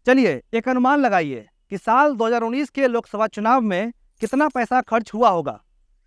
चलिए एक अनुमान लगाइए कि साल 2019 के लोकसभा चुनाव में कितना पैसा खर्च हुआ होगा।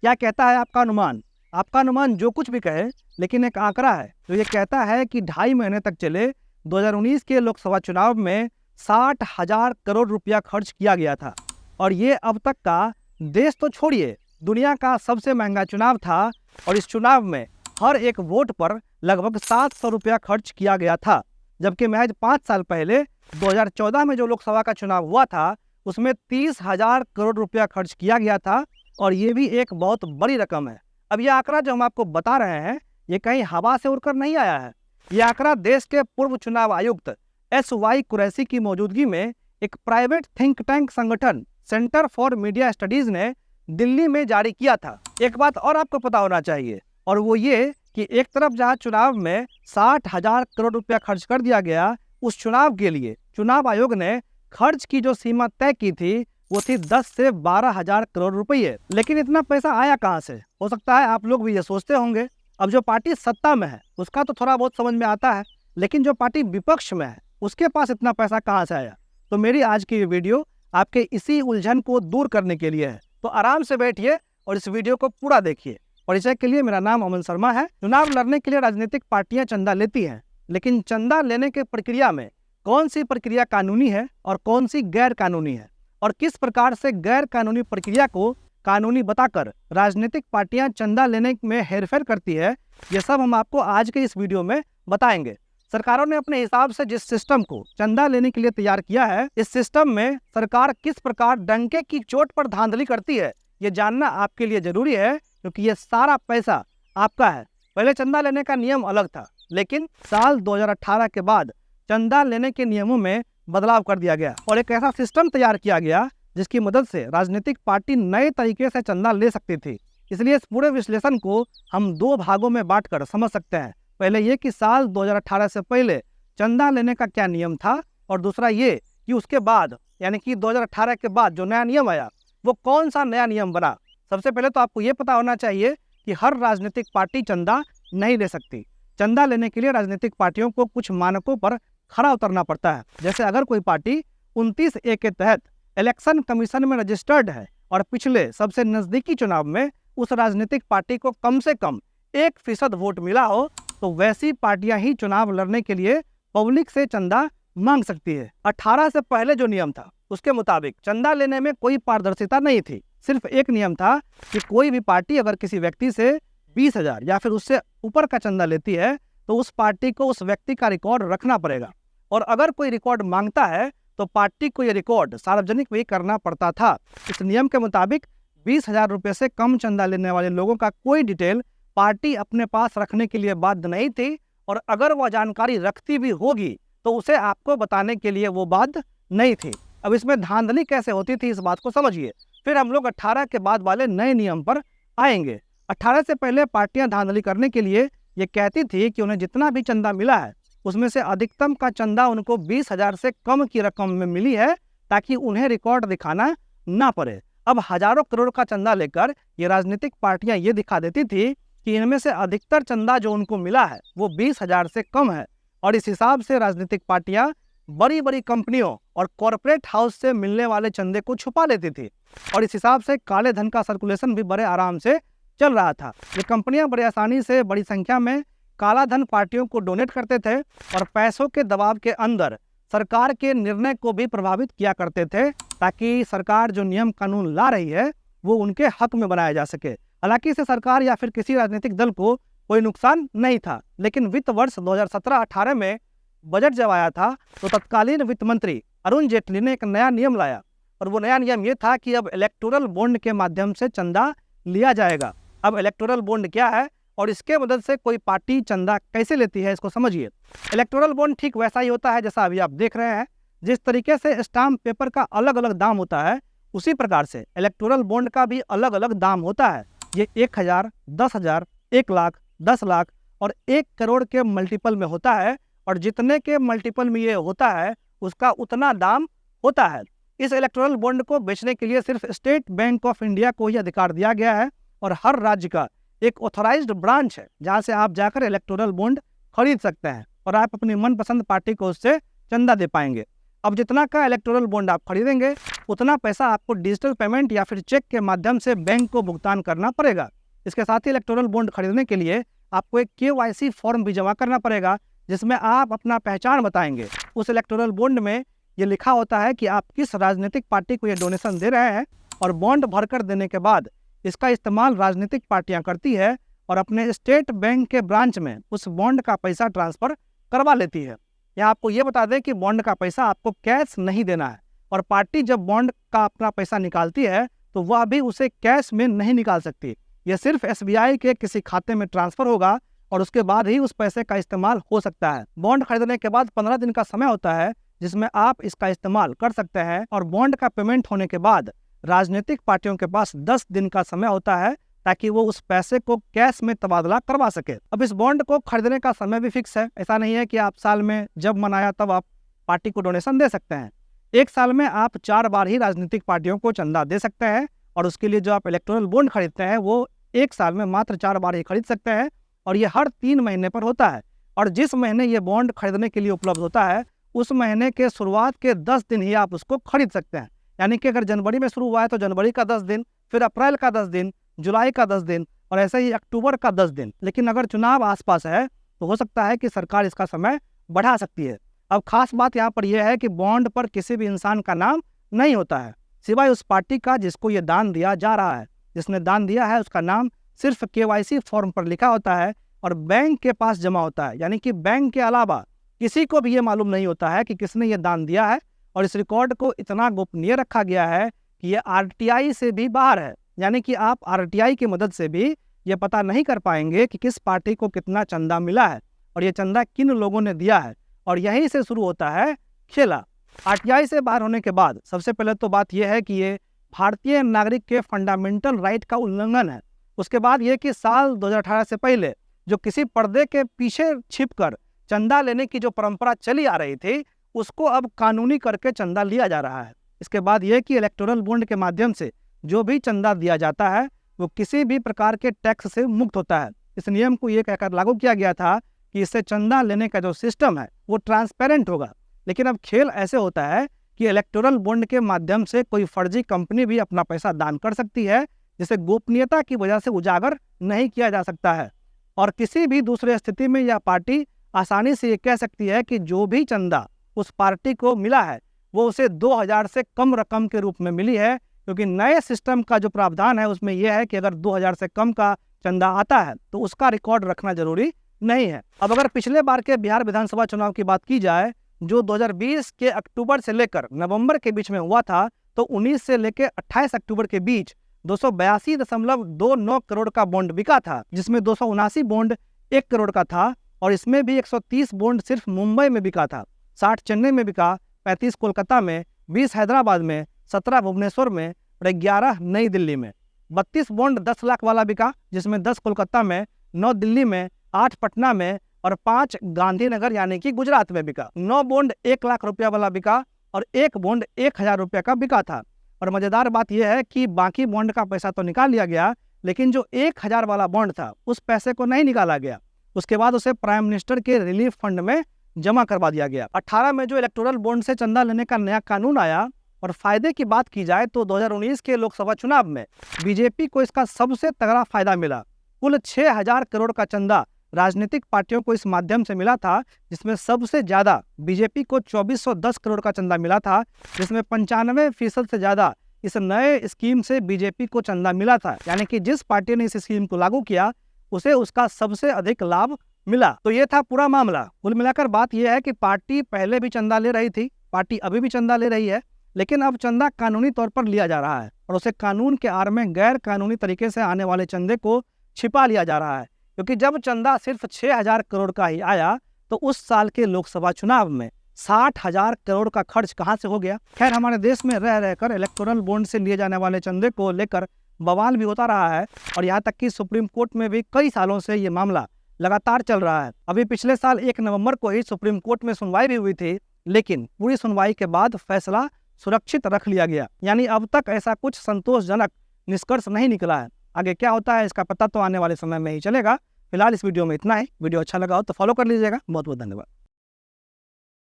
क्या कहता है आपका अनुमान? आपका अनुमान जो कुछ भी कहे, लेकिन एक आंकड़ा है जो ये कहता है कि 2.5 महीने तक चले 2019 के लोकसभा चुनाव में 60,000 करोड़ रुपया खर्च किया गया था। और ये अब तक का, देश तो छोड़िए, दुनिया का सबसे महंगा चुनाव था। और इस चुनाव में हर एक वोट पर लगभग 700 रुपया खर्च किया गया था, जबकि महज 5 साल पहले 2014 में जो लोकसभा का चुनाव हुआ था उसमें 30,000 करोड़ रुपया खर्च किया गया था। और ये भी एक बहुत बड़ी रकम है। अब ये आंकड़ा जो हम आपको बता रहे हैं ये कहीं हवा से उड़कर नहीं आया है। ये आंकड़ा देश के पूर्व चुनाव आयुक्त SY कुरैशी की मौजूदगी में एक प्राइवेट थिंक टैंक संगठन सेंटर फॉर मीडिया स्टडीज ने दिल्ली में जारी किया था। एक बात और आपको पता होना चाहिए, और वो ये कि एक तरफ जहां चुनाव में 60,000 करोड़ रुपया खर्च कर दिया गया, उस चुनाव के लिए चुनाव आयोग ने खर्च की जो सीमा तय की थी वो थी 10 से 12,000 करोड़ रुपये। लेकिन इतना पैसा आया कहां से? हो सकता है आप लोग भी ये सोचते होंगे। अब जो पार्टी सत्ता में है उसका तो थोड़ा बहुत समझ में आता है, लेकिन जो पार्टी विपक्ष में है उसके पास इतना पैसा कहां से आया? तो मेरी आज की ये वीडियो आपके इसी उलझन को दूर करने के लिए है। तो आराम से बैठिए और इस वीडियो को पूरा देखिए। परिचय के लिए, मेरा नाम अमन शर्मा है। चुनाव लड़ने के लिए राजनीतिक पार्टियां चंदा लेती हैं, लेकिन चंदा लेने के प्रक्रिया में कौन सी प्रक्रिया कानूनी है और कौन सी गैर कानूनी है, और किस प्रकार से गैर कानूनी प्रक्रिया को कानूनी बताकर राजनीतिक पार्टियां चंदा लेने में हेरफेर करती है, ये सब हम आपको आज के इस वीडियो में बताएंगे। सरकारों ने अपने हिसाब से जिस सिस्टम को चंदा लेने के लिए तैयार किया है, इस सिस्टम में सरकार किस प्रकार डंके की चोट पर धांधली करती है, ये जानना आपके लिए जरूरी है, क्योंकि ये सारा पैसा आपका है। पहले चंदा लेने का नियम अलग था, लेकिन साल 2018 के बाद चंदा लेने के नियमों में बदलाव कर दिया गया और एक ऐसा सिस्टम तैयार किया गया जिसकी मदद से राजनीतिक पार्टी नए तरीके से चंदा ले सकती थी। इसलिए इस पूरे विश्लेषण को हम 2 भागों में बांटकर समझ सकते हैं। पहले ये कि साल 2018 से पहले चंदा लेने का क्या नियम था, और दूसरा ये कि उसके बाद यानी कि 2018 के बाद जो नया नियम आया वो कौन सा नया नियम बना। सबसे पहले तो आपको ये पता होना चाहिए कि हर राजनीतिक पार्टी चंदा नहीं ले सकती। चंदा लेने के लिए राजनीतिक पार्टियों को कुछ मानकों पर खरा उतरना पड़ता है। जैसे अगर कोई पार्टी 29A के तहत इलेक्शन कमीशन में रजिस्टर्ड है और पिछले सबसे नजदीकी चुनाव में उस राजनीतिक पार्टी को कम से कम 1% वोट मिला हो, तो वैसी पार्टियां ही चुनाव लड़ने के लिए पब्लिक से चंदा मांग सकती है। 18 से पहले जो नियम था उसके मुताबिक चंदा लेने में कोई पारदर्शिता नहीं थी। सिर्फ एक नियम था कि कोई भी पार्टी अगर किसी व्यक्ति से 20,000 या फिर उससे ऊपर का चंदा लेती है तो उस पार्टी को उस व्यक्ति का रिकॉर्ड रखना पड़ेगा, और अगर कोई रिकॉर्ड मांगता है तो पार्टी को यह रिकॉर्ड सार्वजनिक भी करना पड़ता था। इस नियम के मुताबिक 20,000 रुपये से कम चंदा लेने वाले लोगों का कोई डिटेल पार्टी अपने पास रखने के लिए बाध्य नहीं थी, और अगर वह जानकारी रखती भी होगी तो उसे आपको बताने के लिए वो बाध्य नहीं थी। अब इसमें धांधली कैसे होती थी, इस बात को समझिए। फिर हम लोग 18 के बाद वाले नए नियम पर आएंगे। 18 से पहले पार्टियां धांधली करने के लिए ये कहती थी कि उन्हें जितना भी चंदा मिला है उसमें से अधिकतम का चंदा उनको 20,000 से कम की रकम में मिली है, ताकि उन्हें रिकॉर्ड दिखाना ना पड़े। अब हजारों करोड़ का चंदा लेकर ये राजनीतिक पार्टियां ये दिखा देती थी कि इनमें से अधिकतर चंदा जो उनको मिला है वो 20,000 से कम है, और इस हिसाब से राजनीतिक पार्टियां बड़ी बड़ी कंपनियों और कॉरपोरेट हाउस से मिलने वाले चंदे को छुपा लेती थी, और इस हिसाब से काले धन का सर्कुलेशन भी बड़े आराम से चल रहा था। ये कंपनियां बड़ी आसानी से बड़ी संख्या में काला धन पार्टियों को डोनेट करते थे और पैसों के दबाव के अंदर सरकार के निर्णय को भी प्रभावित किया करते थे, ताकि सरकार जो नियम कानून ला रही है वो उनके हक में बनाया जा सके। हालांकि इससे सरकार या फिर किसी राजनीतिक दल को कोई नुकसान नहीं था, लेकिन वित्त वर्ष 2017-18 में बजट जब आया था तो तत्कालीन वित्त मंत्री अरुण जेटली ने एक नया नियम लाया, और वो नया नियम ये था कि अब इलेक्टोरल बॉन्ड के माध्यम से चंदा लिया जाएगा। अब इलेक्टोरल बॉन्ड क्या है और इसके मदद से कोई पार्टी चंदा कैसे लेती है, इसको समझिए। इलेक्टोरल बॉन्ड ठीक वैसा ही होता है जैसा अभी आप देख रहे हैं। जिस तरीके से स्टाम्प पेपर का अलग अलग दाम होता है, उसी प्रकार से इलेक्टोरल बॉन्ड का भी अलग अलग दाम होता है। ये 1,000, 10,000, 1 लाख, 10 लाख और 1 करोड़ के मल्टीपल में होता है, और जितने के मल्टीपल में ये होता है उसका उतना दाम होता है। इस इलेक्टोरल बॉन्ड को बेचने के लिए सिर्फ स्टेट बैंक ऑफ इंडिया को ही अधिकार दिया गया है, और हर राज्य का एक ऑथराइज्ड ब्रांच है जहां से आप जाकर इलेक्टोरल बॉन्ड खरीद सकते हैं, और आप अपनी मनपसंद पार्टी को उससे चंदा दे पाएंगे। अब जितना का इलेक्टोरल बॉन्ड आप खरीदेंगे उतना पैसा आपको डिजिटल पेमेंट या फिर चेक के माध्यम से बैंक को भुगतान करना पड़ेगा। इसके साथ ही इलेक्टोरल बॉन्ड खरीदने के लिए आपको एक KYC फॉर्म भी जमा करना पड़ेगा, जिसमें आप अपना पहचान बताएंगे। उस इलेक्टोरल बॉन्ड में ये लिखा होता है कि आप किस राजनीतिक पार्टी को ये डोनेशन दे रहे हैं, और बॉन्ड भरकर देने के बाद इसका इस्तेमाल राजनीतिक पार्टियां करती है और अपने स्टेट बैंक के ब्रांच में उस बॉन्ड का पैसा ट्रांसफर करवा लेती है। या आपको ये बता दें कि बॉन्ड का पैसा आपको कैश नहीं देना है, और पार्टी जब बॉन्ड का अपना पैसा निकालती है तो वह भी उसे कैश में नहीं निकाल सकती। यह सिर्फ SBI के किसी खाते में ट्रांसफर होगा और उसके बाद ही उस पैसे का इस्तेमाल हो सकता है। बॉन्ड खरीदने के बाद 15 दिन का समय होता है जिसमें आप इसका इस्तेमाल कर सकते हैं, और बॉन्ड का पेमेंट होने के बाद राजनीतिक पार्टियों के पास 10 दिन का समय होता है ताकि वो उस पैसे को कैश में तबादला करवा सके। अब इस बॉन्ड को खरीदने का समय भी फिक्स है। ऐसा नहीं है कि आप साल में जब मन आया तब आप पार्टी को डोनेशन दे सकते हैं। एक साल में आप 4 बार ही राजनीतिक पार्टियों को चंदा दे सकते हैं, और उसके लिए जो आप इलेक्टोरल बॉन्ड खरीदते हैं वो एक साल में मात्र 4 बार ही खरीद सकते हैं, और ये हर 3 महीने पर होता है। और जिस महीने ये बॉन्ड खरीदने के लिए उपलब्ध होता है उस महीने के शुरुआत के 10 दिन ही आप उसको खरीद सकते हैं। यानी कि अगर जनवरी में शुरू हुआ है तो जनवरी का 10 दिन, फिर अप्रैल का 10 दिन, जुलाई का 10 दिन, और ऐसे ही अक्टूबर का 10 दिन। लेकिन अगर चुनाव आसपास है तो हो सकता है कि सरकार इसका समय बढ़ा सकती है। अब खास बात यहाँ पर यह है कि बॉन्ड पर किसी भी इंसान का नाम नहीं होता है सिवाय उस पार्टी का जिसको ये दान दिया जा रहा है। जिसने दान दिया है उसका नाम सिर्फ KYC फॉर्म पर लिखा होता है और बैंक के पास जमा होता है। यानी कि बैंक के अलावा किसी को भी ये मालूम नहीं होता है कि किसने ये दान दिया है, और इस रिकॉर्ड को इतना गोपनीय रखा गया है कि ये RTI से भी बाहर है। यानी कि आप RTI की मदद से भी ये पता नहीं कर पाएंगे कि किस पार्टी को कितना चंदा मिला है और ये चंदा किन लोगों ने दिया है। और यहीं से शुरू होता है खेला। RTI से बाहर होने के बाद सबसे पहले तो बात यह है कि ये भारतीय नागरिक के फंडामेंटल राइट का उल्लंघन है। उसके बाद ये कि साल 2018 से पहले जो किसी पर्दे के पीछे छिपकर चंदा लेने की जो परंपरा चली आ रही थी उसको अब कानूनी करके चंदा लिया जा रहा है। इसके बाद यह कि इलेक्टोरल बॉन्ड के माध्यम से जो भी चंदा दिया जाता है वो किसी भी प्रकार के टैक्स से मुक्त होता है। इस नियम को ये कहकर लागू किया गया था कि इससे चंदा लेने का जो सिस्टम है वो ट्रांसपेरेंट होगा। लेकिन अब खेल ऐसे होता है कि इलेक्टोरल बॉन्ड के माध्यम से कोई फर्जी कंपनी भी अपना पैसा दान कर सकती है, जिसे गोपनीयता की वजह से उजागर नहीं किया जा सकता है। और किसी भी दूसरे स्थिति में यह पार्टी आसानी से ये कह सकती है कि जो भी चंदा उस पार्टी को मिला है वो उसे 2000 से कम रकम के रूप में मिली है, क्योंकि नए सिस्टम का जो प्रावधान है उसमें यह है कि अगर 2000 से कम का चंदा आता है तो उसका रिकॉर्ड रखना जरूरी नहीं है। अब अगर पिछले बार के बिहार विधानसभा चुनाव की बात की जाए जो 2020 के अक्टूबर से लेकर नवंबर के बीच में हुआ था, तो 19 से लेकर 28 अक्टूबर के बीच 282.29 करोड़ का बॉन्ड बिका था, जिसमें 279 बॉन्ड 1 करोड़ का था, और इसमें भी 130 बॉन्ड सिर्फ मुंबई में बिका था, 60 चेन्नई में बिका, 35 कोलकाता में, 20 हैदराबाद में, 17 भुवनेश्वर में और 11 नई दिल्ली में। 32 बॉन्ड 10 लाख वाला बिका, जिसमें 10 कोलकाता में, 9 दिल्ली में, 8 पटना में और 5 गांधीनगर यानी कि गुजरात में बिका। 9 बॉन्ड 1 लाख रुपया वाला बिका और 1 बॉन्ड 1000 रुपया का बिका था। और मजेदार बात यह है कि बाकी बॉन्ड का पैसा तो निकाल लिया गया, लेकिन जो 1000 वाला बॉन्ड था उस पैसे को नहीं निकाला गया। उसके बाद उसे प्राइम मिनिस्टर के रिलीफ फंड में जमा करवा दिया गया। 18 में जो इलेक्टोरल बॉन्ड से चंदा लेने का नया कानून आया, और फायदे की बात की जाए तो 2019 के लोकसभा चुनाव में बीजेपी को इसका सबसे तगड़ा फायदा मिला। कुल 6000 करोड़ का चंदा राजनीतिक पार्टियों को इस माध्यम से मिला था, जिसमें सबसे ज्यादा बीजेपी को 2410 करोड़ का चंदा मिला था, जिसमें 95% से ज्यादा इस नए स्कीम से बीजेपी को चंदा मिला था। यानी कि जिस पार्टी ने इस स्कीम को लागू किया उसे उसका सबसे अधिक लाभ मिला। तो ये था पूरा मामला। कुल मिलाकर बात यह है कि पार्टी पहले भी चंदा ले रही थी, पार्टी अभी भी चंदा ले रही है, लेकिन अब चंदा कानूनी तौर पर लिया जा रहा है और उसे कानून के आड़ में गैर कानूनी तरीके से आने वाले चंदे को छिपा लिया जा रहा है। क्योंकि जब चंदा सिर्फ 6000 करोड़ का ही आया तो उस साल के लोकसभा चुनाव में 60,000 करोड़ का खर्च कहां से हो गया। खैर, हमारे देश में रह रहकर इलेक्टोरल बॉन्ड से लिए जाने वाले चंदे को लेकर बवाल भी होता रहा है, और यहाँ तक कि सुप्रीम कोर्ट में भी कई सालों से ये मामला लगातार चल रहा है। अभी पिछले साल 1 नवंबर को ही सुप्रीम कोर्ट में सुनवाई भी हुई थी, लेकिन पूरी सुनवाई के बाद फैसला सुरक्षित रख लिया गया। यानी अब तक ऐसा कुछ संतोषजनक निष्कर्ष नहीं निकला है। आगे क्या होता है इसका पता तो आने वाले समय में ही चलेगा। फिलहाल इस वीडियो में इतना ही। वीडियो अच्छा लगा हो तो फॉलो कर लीजिएगा। बहुत बहुत धन्यवाद।